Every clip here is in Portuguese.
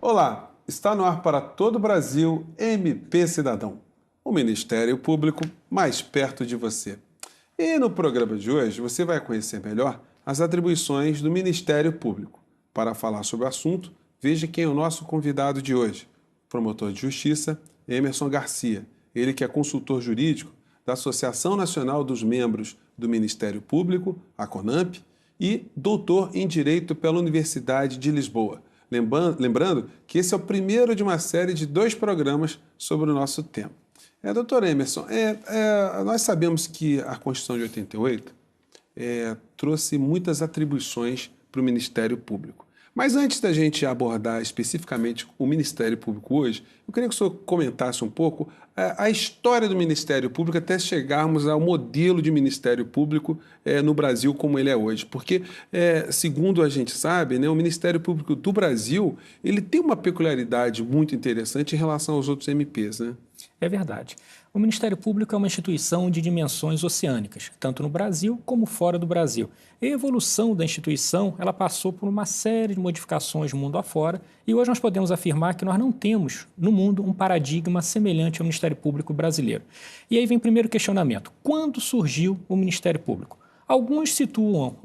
Olá, está no ar para todo o Brasil MP Cidadão, o Ministério Público mais perto de você. E no programa de hoje você vai conhecer melhor as atribuições do Ministério Público. Para falar sobre o assunto, veja quem é o nosso convidado de hoje, o promotor de Justiça Emerson Garcia, ele que é consultor jurídico da Associação Nacional dos Membros do Ministério Público, a CONAMP, e doutor em Direito pela Universidade de Lisboa. Lembrando que esse é o primeiro de uma série de 2 programas sobre o nosso tema. Doutor Emerson, nós sabemos que a Constituição de 88 trouxe muitas atribuições para o Ministério Público. Mas antes da gente abordar especificamente o Ministério Público hoje, eu queria que o senhor comentasse um pouco a história do Ministério Público até chegarmos ao modelo de Ministério Público no Brasil como ele é hoje. Porque, segundo a gente sabe, né, o Ministério Público do Brasil ele tem uma peculiaridade muito interessante em relação aos outros MPs, né? É verdade. O Ministério Público é uma instituição de dimensões oceânicas, tanto no Brasil como fora do Brasil. A evolução da instituição ela passou por uma série de modificações mundo afora e hoje nós podemos afirmar que nós não temos no mundo um paradigma semelhante ao Ministério Público brasileiro. E aí vem o primeiro questionamento. Quando surgiu o Ministério Público? Alguns situam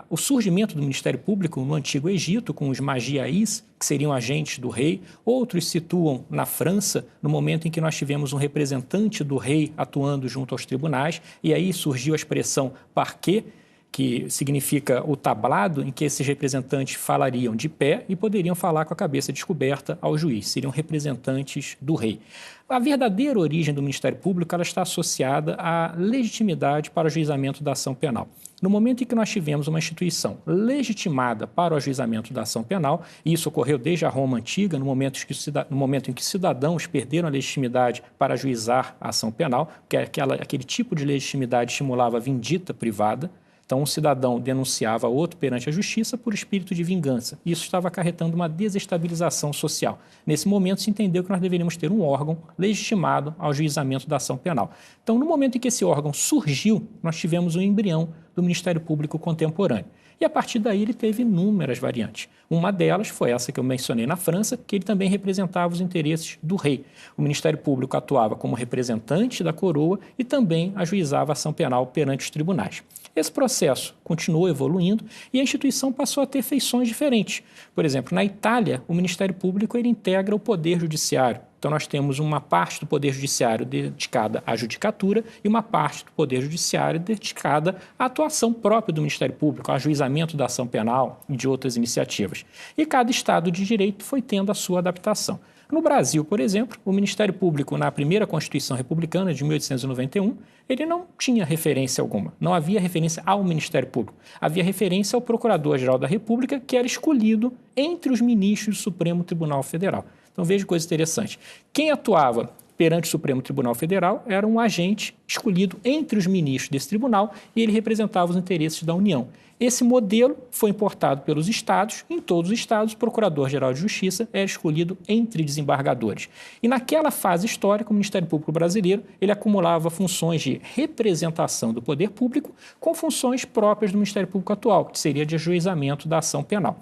o surgimento do Ministério Público no Antigo Egito, com os magiaís, que seriam agentes do rei. Outros situam na França, no momento em que nós tivemos um representante do rei atuando junto aos tribunais, e aí surgiu a expressão parquet, que significa o tablado, em que esses representantes falariam de pé e poderiam falar com a cabeça descoberta ao juiz, seriam representantes do rei. A verdadeira origem do Ministério Público ela está associada à legitimidade para o ajuizamento da ação penal. No momento em que nós tivemos uma instituição legitimada para o ajuizamento da ação penal, e isso ocorreu desde a Roma Antiga, no momento em que cidadãos perderam a legitimidade para ajuizar a ação penal, que aquele tipo de legitimidade estimulava a vindita privada. Então, um cidadão denunciava outro perante a justiça por espírito de vingança. Isso estava acarretando uma desestabilização social. Nesse momento, se entendeu que nós deveríamos ter um órgão legitimado ao juizamento da ação penal. Então, no momento em que esse órgão surgiu, nós tivemos um embrião do Ministério Público contemporâneo. E, a partir daí, ele teve inúmeras variantes. Uma delas foi essa que eu mencionei na França, que ele também representava os interesses do rei. O Ministério Público atuava como representante da coroa e também ajuizava a ação penal perante os tribunais. Esse processo continuou evoluindo e a instituição passou a ter feições diferentes. Por exemplo, na Itália, o Ministério Público ele integra o Poder Judiciário. Então, nós temos uma parte do Poder Judiciário dedicada à judicatura e uma parte do Poder Judiciário dedicada à atuação própria do Ministério Público, ao ajuizamento da ação penal e de outras iniciativas. E cada Estado de Direito foi tendo a sua adaptação. No Brasil, por exemplo, o Ministério Público, na primeira Constituição Republicana de 1891, ele não tinha referência alguma. Não havia referência ao Ministério Público. Havia referência ao Procurador-Geral da República, que era escolhido entre os ministros do Supremo Tribunal Federal. Então, veja coisa interessante. Quem atuava perante o Supremo Tribunal Federal era um agente escolhido entre os ministros desse tribunal e ele representava os interesses da União. Esse modelo foi importado pelos estados. Em todos os estados, o Procurador-Geral de Justiça era escolhido entre desembargadores. E naquela fase histórica, o Ministério Público brasileiro ele acumulava funções de representação do poder público com funções próprias do Ministério Público atual, que seria de ajuizamento da ação penal.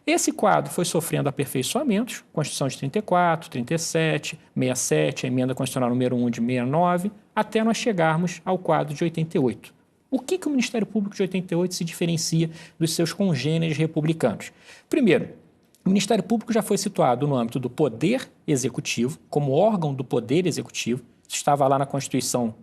Esse quadro foi sofrendo aperfeiçoamentos, Constituição de 34, 37, 67, a Emenda Constitucional número 1 de 69, até nós chegarmos ao quadro de 88. O que o Ministério Público de 88 se diferencia dos seus congêneres republicanos? Primeiro, o Ministério Público já foi situado no âmbito do Poder Executivo, como órgão do Poder Executivo, estava lá na Constituição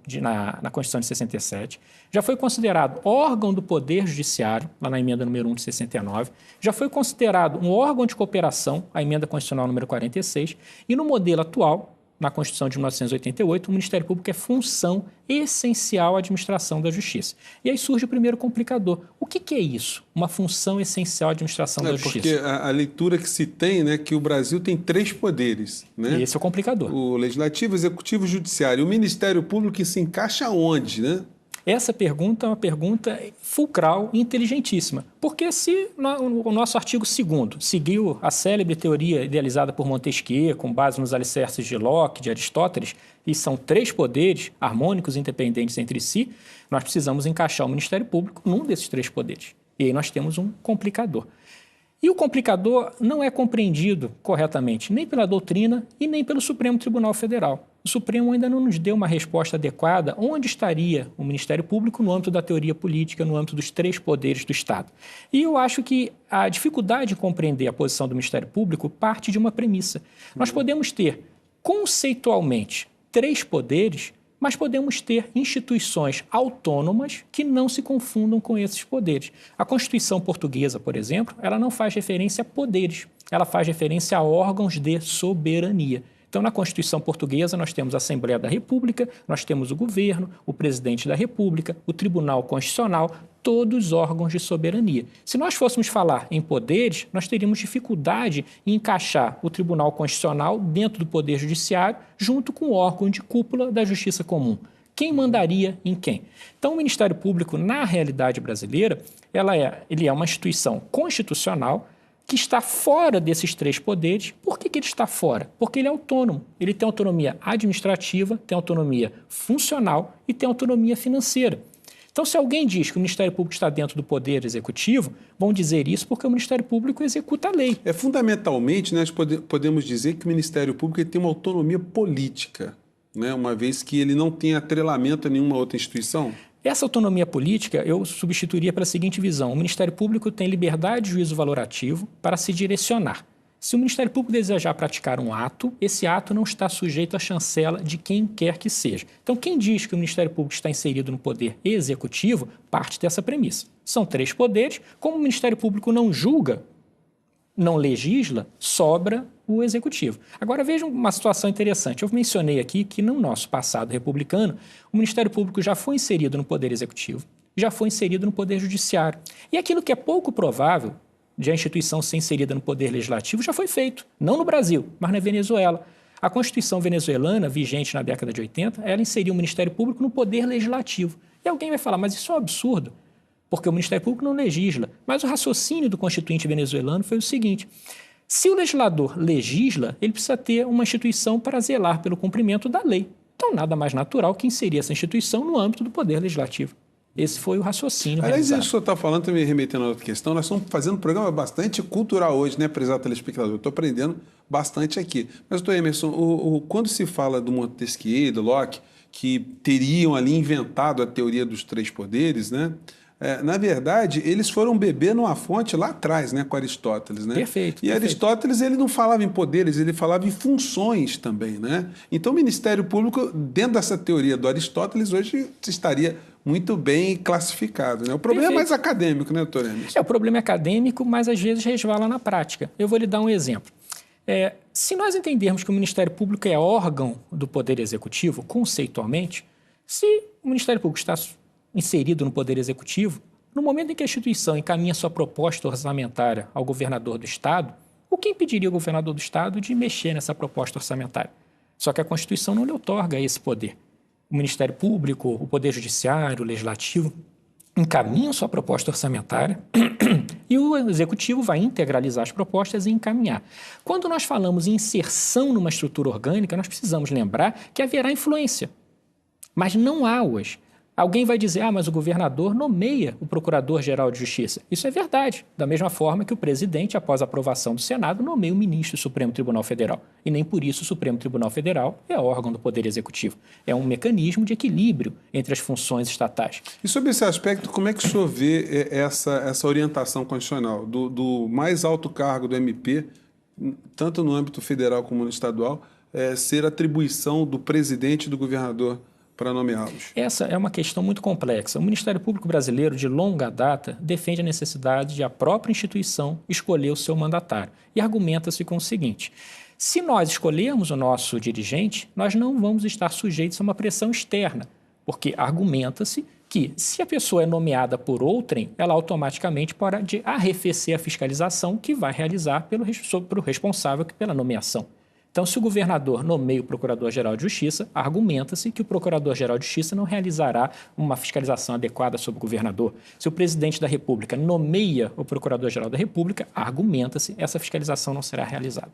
na Constituição de 67, já foi considerado órgão do Poder Judiciário, lá na Emenda número 1 de 69, já foi considerado um órgão de cooperação, a Emenda Constitucional número 46, e no modelo atual, na Constituição de 1988, o Ministério Público é função essencial à administração da justiça. E aí surge o primeiro complicador. O que é isso? Uma função essencial à administração da justiça? Porque a leitura que se tem, né, que o Brasil tem 3 poderes. Né? E esse é o complicador. O Legislativo, o Executivo e o Judiciário. O Ministério Público se encaixa onde, né? Essa pergunta é uma pergunta fulcral e inteligentíssima, porque se o nosso artigo 2º seguiu a célebre teoria idealizada por Montesquieu, com base nos alicerces de Locke, de Aristóteles, e são 3 poderes harmônicos e independentes entre si, nós precisamos encaixar o Ministério Público num desses 3 poderes. E aí nós temos um complicador. E o complicador não é compreendido corretamente nem pela doutrina e nem pelo Supremo Tribunal Federal. O Supremo ainda não nos deu uma resposta adequada onde estaria o Ministério Público no âmbito da teoria política, no âmbito dos 3 poderes do Estado. E eu acho que a dificuldade de compreender a posição do Ministério Público parte de uma premissa. Nós podemos ter, conceitualmente, 3 poderes, mas podemos ter instituições autônomas que não se confundam com esses poderes. A Constituição portuguesa, por exemplo, ela não faz referência a poderes, ela faz referência a órgãos de soberania. Então, na Constituição portuguesa, nós temos a Assembleia da República, nós temos o governo, o presidente da República, o Tribunal Constitucional, todos órgãos de soberania. Se nós fôssemos falar em poderes, nós teríamos dificuldade em encaixar o Tribunal Constitucional dentro do Poder Judiciário, junto com o órgão de cúpula da Justiça Comum. Quem mandaria em quem? Então, o Ministério Público, na realidade brasileira, ele é uma instituição constitucional que está fora desses 3 poderes. Por que ele está fora? Porque ele é autônomo. Ele tem autonomia administrativa, tem autonomia funcional e tem autonomia financeira. Então, se alguém diz que o Ministério Público está dentro do Poder Executivo, vão dizer isso porque o Ministério Público executa a lei. Fundamentalmente, nós podemos dizer que o Ministério Público tem uma autonomia política, né? Uma vez que ele não tem atrelamento a nenhuma outra instituição. Essa autonomia política eu substituiria pela seguinte visão: o Ministério Público tem liberdade de juízo valorativo para se direcionar. Se o Ministério Público desejar praticar um ato, esse ato não está sujeito à chancela de quem quer que seja. Então, quem diz que o Ministério Público está inserido no Poder Executivo parte dessa premissa. São 3 poderes, como o Ministério Público não julga, não legisla, sobra o Executivo. Agora, vejam uma situação interessante. Eu mencionei aqui que, no nosso passado republicano, o Ministério Público já foi inserido no Poder Executivo, já foi inserido no Poder Judiciário. E aquilo que é pouco provável de a instituição ser inserida no Poder Legislativo já foi feito, não no Brasil, mas na Venezuela. A Constituição venezuelana, vigente na década de 80, ela inseriu o Ministério Público no Poder Legislativo. E alguém vai falar, mas isso é um absurdo, porque o Ministério Público não legisla. Mas o raciocínio do constituinte venezuelano foi o seguinte: se o legislador legisla, ele precisa ter uma instituição para zelar pelo cumprimento da lei. Então, nada mais natural que inserir essa instituição no âmbito do Poder Legislativo. Esse foi o raciocínio realizado. realizado. Aliás, o senhor está falando, também remetendo a outra questão, nós estamos fazendo um programa bastante cultural hoje, né, prezado telespectador? Eu estou aprendendo bastante aqui. Mas, doutor Emerson, quando se fala do Montesquieu e do Locke, que teriam ali inventado a teoria dos 3 poderes, né? Na verdade, eles foram beber numa fonte lá atrás, né, com Aristóteles, né? Perfeito. E Aristóteles, ele não falava em poderes, ele falava em funções também, né? Então, o Ministério Público, dentro dessa teoria do Aristóteles, hoje estaria muito bem classificado, né? O problema é mais acadêmico, né, doutor Emerson? O problema é acadêmico, mas às vezes resvala na prática. Eu vou lhe dar um exemplo. Se nós entendermos que o Ministério Público é órgão do Poder Executivo, conceitualmente, se o Ministério Público está inserido no Poder Executivo, no momento em que a instituição encaminha sua proposta orçamentária ao governador do Estado, o que impediria o governador do Estado de mexer nessa proposta orçamentária? Só que a Constituição não lhe outorga esse poder. O Ministério Público, o Poder Judiciário, o Legislativo encaminham sua proposta orçamentária e o Executivo vai integralizar as propostas e encaminhar. Quando nós falamos em inserção numa estrutura orgânica, nós precisamos lembrar que haverá influência, mas não há hoje. Alguém vai dizer, mas o governador nomeia o Procurador-Geral de Justiça. Isso é verdade, da mesma forma que o presidente, após a aprovação do Senado, nomeia o ministro do Supremo Tribunal Federal. E nem por isso o Supremo Tribunal Federal é órgão do Poder Executivo. É um mecanismo de equilíbrio entre as funções estatais. E sobre esse aspecto, como é que o senhor vê essa orientação constitucional do mais alto cargo do MP, tanto no âmbito federal como no estadual, ser atribuição do presidente e do governador para nomeá-los? Essa é uma questão muito complexa. O Ministério Público Brasileiro, de longa data, defende a necessidade de a própria instituição escolher o seu mandatário. E argumenta-se com o seguinte: se nós escolhermos o nosso dirigente, nós não vamos estar sujeitos a uma pressão externa, porque argumenta-se que, se a pessoa é nomeada por outrem, ela automaticamente pode arrefecer a fiscalização que vai realizar pelo responsável pela nomeação. Então, se o governador nomeia o Procurador-Geral de Justiça, argumenta-se que o Procurador-Geral de Justiça não realizará uma fiscalização adequada sobre o governador. Se o presidente da República nomeia o Procurador-Geral da República, argumenta-se que essa fiscalização não será realizada.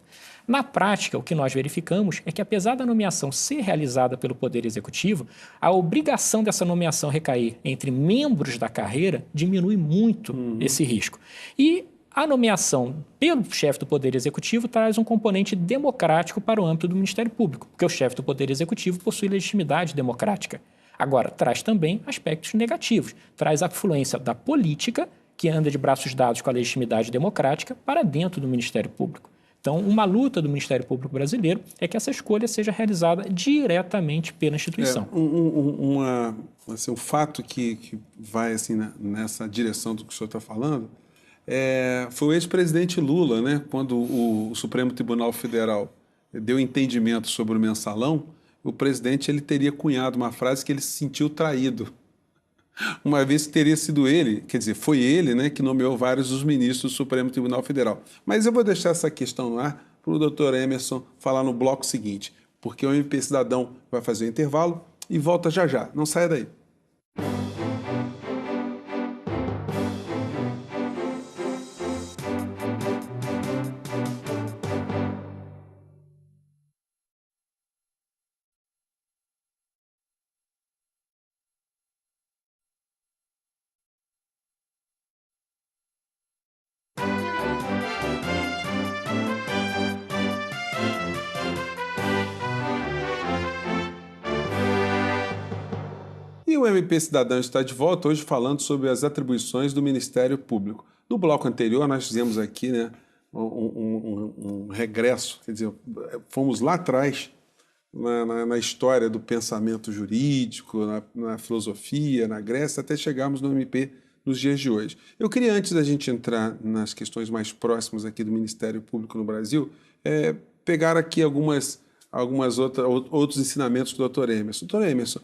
Na prática, o que nós verificamos é que, apesar da nomeação ser realizada pelo Poder Executivo, a obrigação dessa nomeação recair entre membros da carreira diminui muito esse risco. E a nomeação pelo chefe do Poder Executivo traz um componente democrático para o âmbito do Ministério Público, porque o chefe do Poder Executivo possui legitimidade democrática. Agora, traz também aspectos negativos, traz a influência da política, que anda de braços dados com a legitimidade democrática, para dentro do Ministério Público. Então, uma luta do Ministério Público brasileiro é que essa escolha seja realizada diretamente pela instituição. Um fato que vai assim, nessa direção do que o senhor está falando foi o ex-presidente Lula, né? Quando o Supremo Tribunal Federal deu entendimento sobre o mensalão, o presidente ele teria cunhado uma frase que ele se sentiu traído. Uma vez que teria sido ele, quer dizer, foi ele, né, que nomeou vários dos ministros do Supremo Tribunal Federal. Mas eu vou deixar essa questão no ar para o doutor Emerson falar no bloco seguinte, porque o MP Cidadão vai fazer o intervalo e volta já já. Não saia daí. E o MP Cidadão está de volta hoje falando sobre as atribuições do Ministério Público. No bloco anterior, nós fizemos aqui, né, um regresso, quer dizer, fomos lá atrás na história do pensamento jurídico, na filosofia, na Grécia, até chegarmos no MP nos dias de hoje. Eu queria, antes da gente entrar nas questões mais próximas aqui do Ministério Público no Brasil, pegar aqui outros ensinamentos do Dr. Emerson. Dr. Emerson,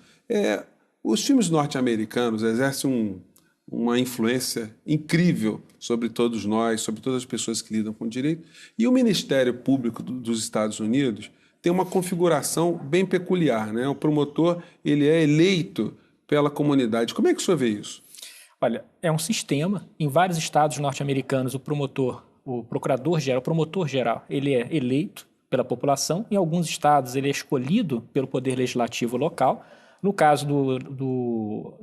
os filmes norte-americanos exercem uma influência incrível sobre todos nós, sobre todas as pessoas que lidam com o direito, e o Ministério Público dos Estados Unidos tem uma configuração bem peculiar, né? O promotor ele é eleito pela comunidade. Como é que o senhor vê isso? Olha, é um sistema. Em vários estados norte-americanos, o procurador-geral, o promotor-geral, ele é eleito pela população. Em alguns estados, ele é escolhido pelo poder legislativo local. No caso do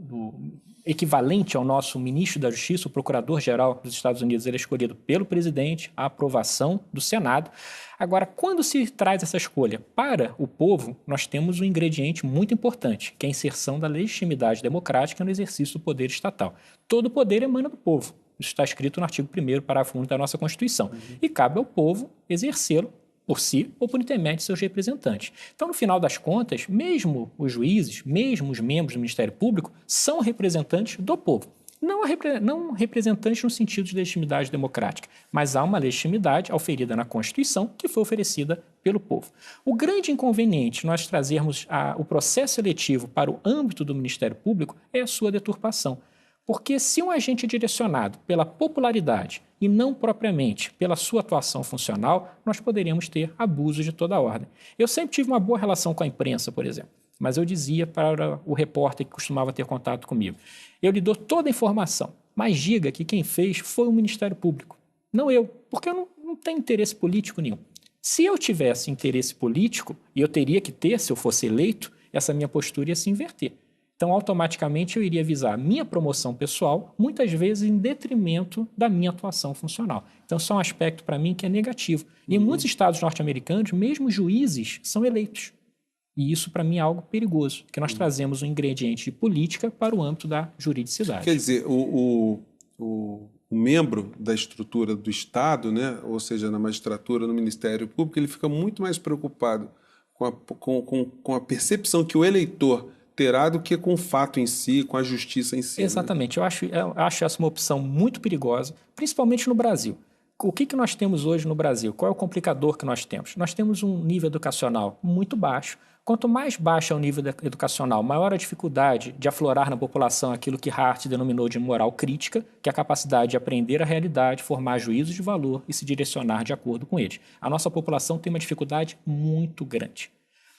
equivalente ao nosso ministro da Justiça, o procurador-geral dos Estados Unidos, ele é escolhido pelo presidente, a aprovação do Senado. Agora, quando se traz essa escolha para o povo, nós temos um ingrediente muito importante, que é a inserção da legitimidade democrática no exercício do poder estatal. Todo poder emana do povo. Isso está escrito no artigo 1º, parágrafo 1º da nossa Constituição. E cabe ao povo exercê-lo por si ou por intermédio de seus representantes. Então, no final das contas, mesmo os juízes, mesmo os membros do Ministério Público, são representantes do povo. Não representantes no sentido de legitimidade democrática, mas há uma legitimidade auferida na Constituição que foi oferecida pelo povo. O grande inconveniente nós trazermos o processo seletivo para o âmbito do Ministério Público é a sua deturpação. Porque se um agente é direcionado pela popularidade e não propriamente pela sua atuação funcional, nós poderíamos ter abusos de toda a ordem. Eu sempre tive uma boa relação com a imprensa, por exemplo, mas eu dizia para o repórter que costumava ter contato comigo, eu lhe dou toda a informação, mas diga que quem fez foi o Ministério Público, não eu, porque eu não tenho interesse político nenhum. Se eu tivesse interesse político, e eu teria que ter se eu fosse eleito, essa minha postura ia se inverter. Então, automaticamente, eu iria visar a minha promoção pessoal, muitas vezes em detrimento da minha atuação funcional. Então, isso é um aspecto, para mim, que é negativo. E em muitos estados norte-americanos, mesmo juízes são eleitos. E isso, para mim, é algo perigoso, que nós trazemos um ingrediente de política para o âmbito da juridicidade. Quer dizer, o membro da estrutura do Estado, né, ou seja, na magistratura, no Ministério Público, ele fica muito mais preocupado com a percepção que o eleitor terá do que com o fato em si, com a justiça em si. Exatamente. Né? Eu acho essa uma opção muito perigosa, principalmente no Brasil. O que nós temos hoje no Brasil? Qual é o complicador que nós temos? Nós temos um nível educacional muito baixo. Quanto mais baixo é o nível educacional, maior a dificuldade de aflorar na população aquilo que Hart denominou de moral crítica, que é a capacidade de aprender a realidade, formar juízos de valor e se direcionar de acordo com eles. A nossa população tem uma dificuldade muito grande.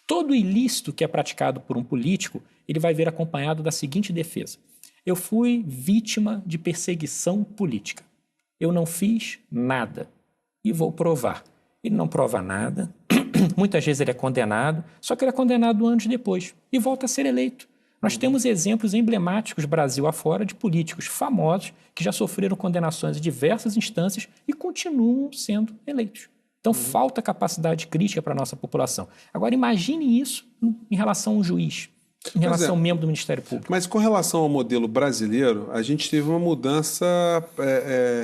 Todo ilícito que é praticado por um político, ele vai ver acompanhado da seguinte defesa. Eu fui vítima de perseguição política. Eu não fiz nada e vou provar. Ele não prova nada, muitas vezes ele é condenado, só que ele é condenado anos depois e volta a ser eleito. Nós temos exemplos emblemáticos Brasil afora de políticos famosos que já sofreram condenações em diversas instâncias e continuam sendo eleitos. Então, falta capacidade crítica para a nossa população. Agora, imagine isso em relação a um juiz, em relação a um membro do Ministério Público. Mas com relação ao modelo brasileiro, a gente teve uma mudança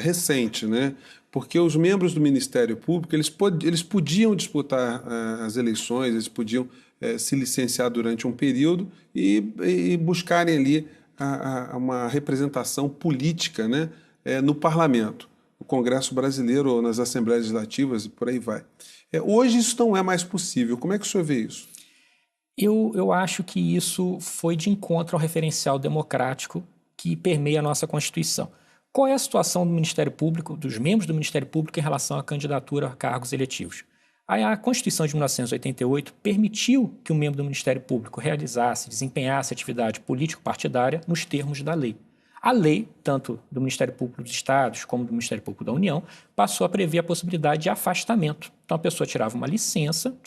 recente, né? Porque os membros do Ministério Público, eles podiam disputar as eleições, eles podiam se licenciar durante um período e buscarem ali uma representação política, né? No parlamento, no Congresso Brasileiro ou nas Assembleias Legislativas e por aí vai. Hoje isso não é mais possível. Como é que o senhor vê isso? Eu acho que isso foi de encontro ao referencial democrático que permeia a nossa Constituição. Qual é a situação do Ministério Público, dos membros do Ministério Público em relação à candidatura a cargos eletivos? A Constituição de 1988 permitiu que o membro do Ministério Público realizasse, desempenhasse atividade político-partidária nos termos da lei. A lei, tanto do Ministério Público dos Estados como do Ministério Público da União, passou a prever a possibilidade de afastamento. Então, a pessoa tirava uma licença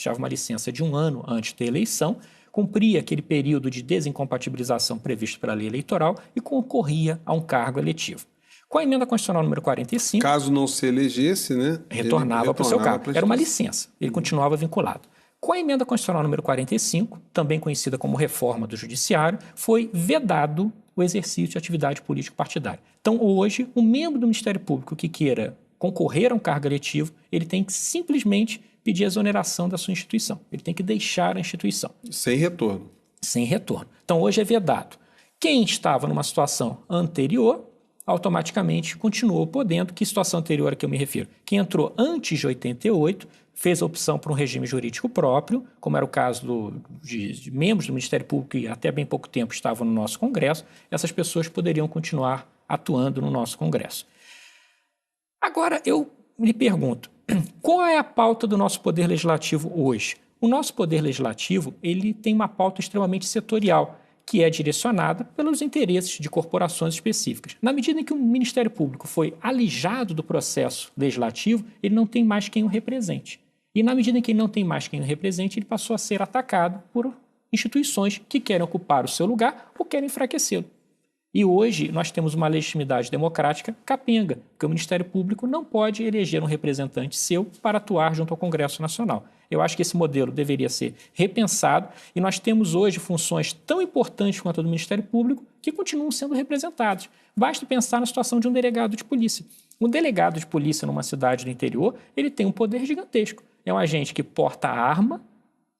de 1 ano antes da eleição, cumpria aquele período de desincompatibilização previsto pela lei eleitoral e concorria a um cargo eletivo. Com a emenda constitucional número 45... Caso não se elegesse, né? Retornava para o seu cargo. Era uma licença. Ele continuava vinculado. Com a emenda constitucional número 45, também conhecida como reforma do Judiciário, foi vedado o exercício de atividade político-partidária. Então, hoje, um membro do Ministério Público que queira concorrer a um cargo eletivo, ele tem que simplesmente pedir a exoneração da sua instituição. Ele tem que deixar a instituição. Sem retorno. Sem retorno. Então, hoje é vedado. Quem estava numa situação anterior, automaticamente continuou podendo. Que situação anterior a que eu me refiro? Quem entrou antes de 88 fez a opção por um regime jurídico próprio, como era o caso de membros do Ministério Público que até bem pouco tempo estavam no nosso Congresso. Essas pessoas poderiam continuar atuando no nosso Congresso. Agora, eu me pergunto, qual é a pauta do nosso Poder Legislativo hoje? O nosso Poder Legislativo ele tem uma pauta extremamente setorial, que é direcionada pelos interesses de corporações específicas. Na medida em que o Ministério Público foi alijado do processo legislativo, ele não tem mais quem o represente. E na medida em que ele não tem mais quem o represente, ele passou a ser atacado por instituições que querem ocupar o seu lugar ou querem enfraquecê-lo. E hoje nós temos uma legitimidade democrática capenga, porque o Ministério Público não pode eleger um representante seu para atuar junto ao Congresso Nacional. Eu acho que esse modelo deveria ser repensado e nós temos hoje funções tão importantes quanto a do Ministério Público que continuam sendo representadas. Basta pensar na situação de um delegado de polícia. Um delegado de polícia numa cidade do interior, ele tem um poder gigantesco. É um agente que porta arma,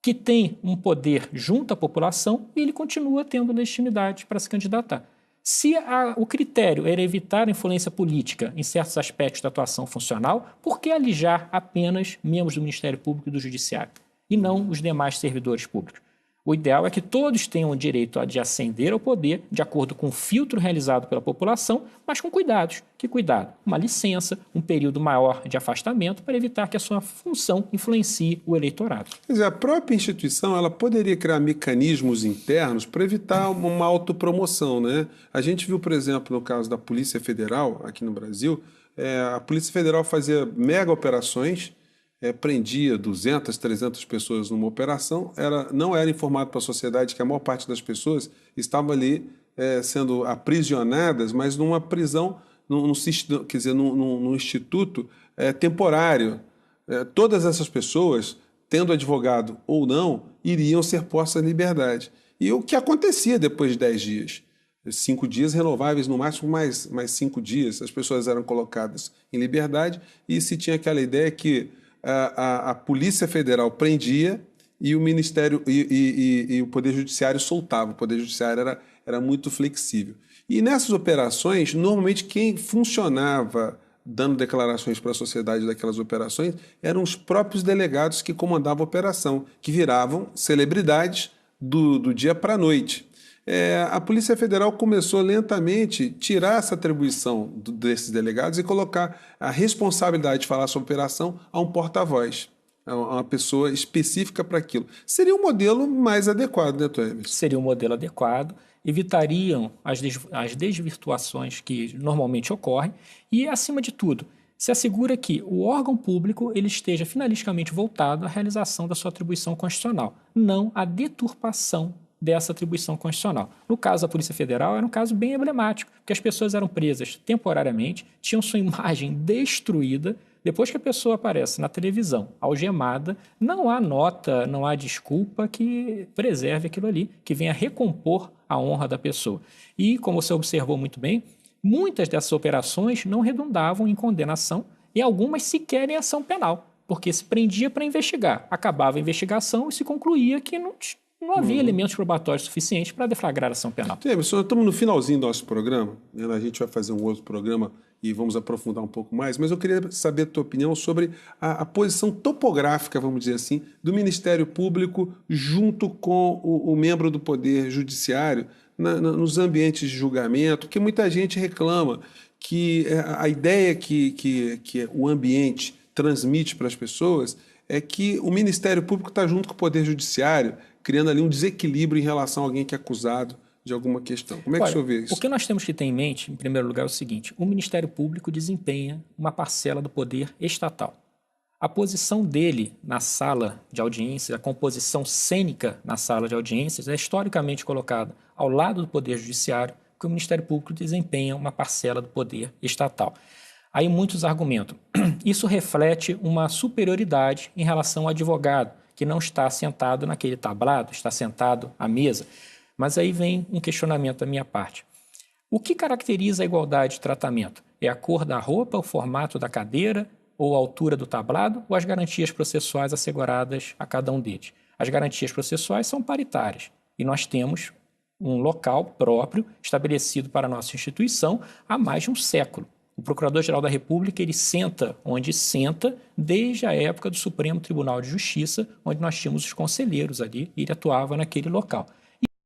que tem um poder junto à população e ele continua tendo legitimidade para se candidatar. Se o critério era evitar a influência política em certos aspectos da atuação funcional, por que alijar apenas membros do Ministério Público e do Judiciário, e não os demais servidores públicos? O ideal é que todos tenham o direito de ascender ao poder de acordo com o filtro realizado pela população, mas com cuidados. Que cuidado? Uma licença, um período maior de afastamento para evitar que a sua função influencie o eleitorado. Quer dizer, a própria instituição ela poderia criar mecanismos internos para evitar uma autopromoção, né? A gente viu, por exemplo, no caso da Polícia Federal, aqui no Brasil, a Polícia Federal fazia mega operações, prendia 200, 300 pessoas numa operação, não era informado para a sociedade que a maior parte das pessoas estavam ali sendo aprisionadas, mas numa prisão, num instituto temporário. Todas essas pessoas, tendo advogado ou não, iriam ser postas em liberdade. E o que acontecia depois de 10 dias? 5 dias renováveis, no máximo mais 5 dias, as pessoas eram colocadas em liberdade e se tinha aquela ideia que a Polícia Federal prendia e o Ministério e o Poder Judiciário soltava. O Poder Judiciário era muito flexível. E nessas operações, normalmente quem funcionava dando declarações para a sociedade daquelas operações eram os próprios delegados que comandavam a operação, que viravam celebridades do dia para a noite. A Polícia Federal começou lentamente a tirar essa atribuição desses delegados e colocar a responsabilidade de falar sobre a operação a um porta-voz, a uma pessoa específica para aquilo. Seria um modelo mais adequado, né, Dr. Emerson? Seria um modelo adequado, evitariam as desvirtuações que normalmente ocorrem e, acima de tudo, se assegura que o órgão público ele esteja finalisticamente voltado à realização da sua atribuição constitucional, não à deturpação dessa atribuição constitucional. No caso da Polícia Federal, era um caso bem emblemático, porque as pessoas eram presas temporariamente, tinham sua imagem destruída. Depois que a pessoa aparece na televisão, algemada, não há nota, não há desculpa que preserve aquilo ali, que venha recompor a honra da pessoa. E, como você observou muito bem, muitas dessas operações não redundavam em condenação e algumas sequer em ação penal, porque se prendia para investigar. Acabava a investigação e se concluía que não havia elementos probatórios suficientes para deflagrar a ação penal. Emerson, estamos no finalzinho do nosso programa, né? A gente vai fazer um outro programa e vamos aprofundar um pouco mais, mas eu queria saber a tua opinião sobre a posição topográfica, vamos dizer assim, do Ministério Público junto com o membro do Poder Judiciário nos ambientes de julgamento, porque muita gente reclama que a ideia que o ambiente transmite para as pessoas é que o Ministério Público está junto com o Poder Judiciário, criando ali um desequilíbrio em relação a alguém que é acusado de alguma questão. Como é que o senhor vê isso? O que nós temos que ter em mente, em primeiro lugar, é o seguinte: o Ministério Público desempenha uma parcela do poder estatal. A posição dele na sala de audiências, a composição cênica na sala de audiências é historicamente colocada ao lado do Poder Judiciário, porque o Ministério Público desempenha uma parcela do poder estatal. Aí muitos argumentam. Isso reflete uma superioridade em relação ao advogado, que não está sentado naquele tablado, está sentado à mesa. Mas aí vem um questionamento da minha parte. O que caracteriza a igualdade de tratamento? É a cor da roupa, o formato da cadeira, ou a altura do tablado, ou as garantias processuais asseguradas a cada um deles? As garantias processuais são paritárias e nós temos um local próprio estabelecido para a nossa instituição há mais de um século. O Procurador-Geral da República, ele senta onde senta desde a época do Supremo Tribunal de Justiça, onde nós tínhamos os conselheiros ali, e ele atuava naquele local.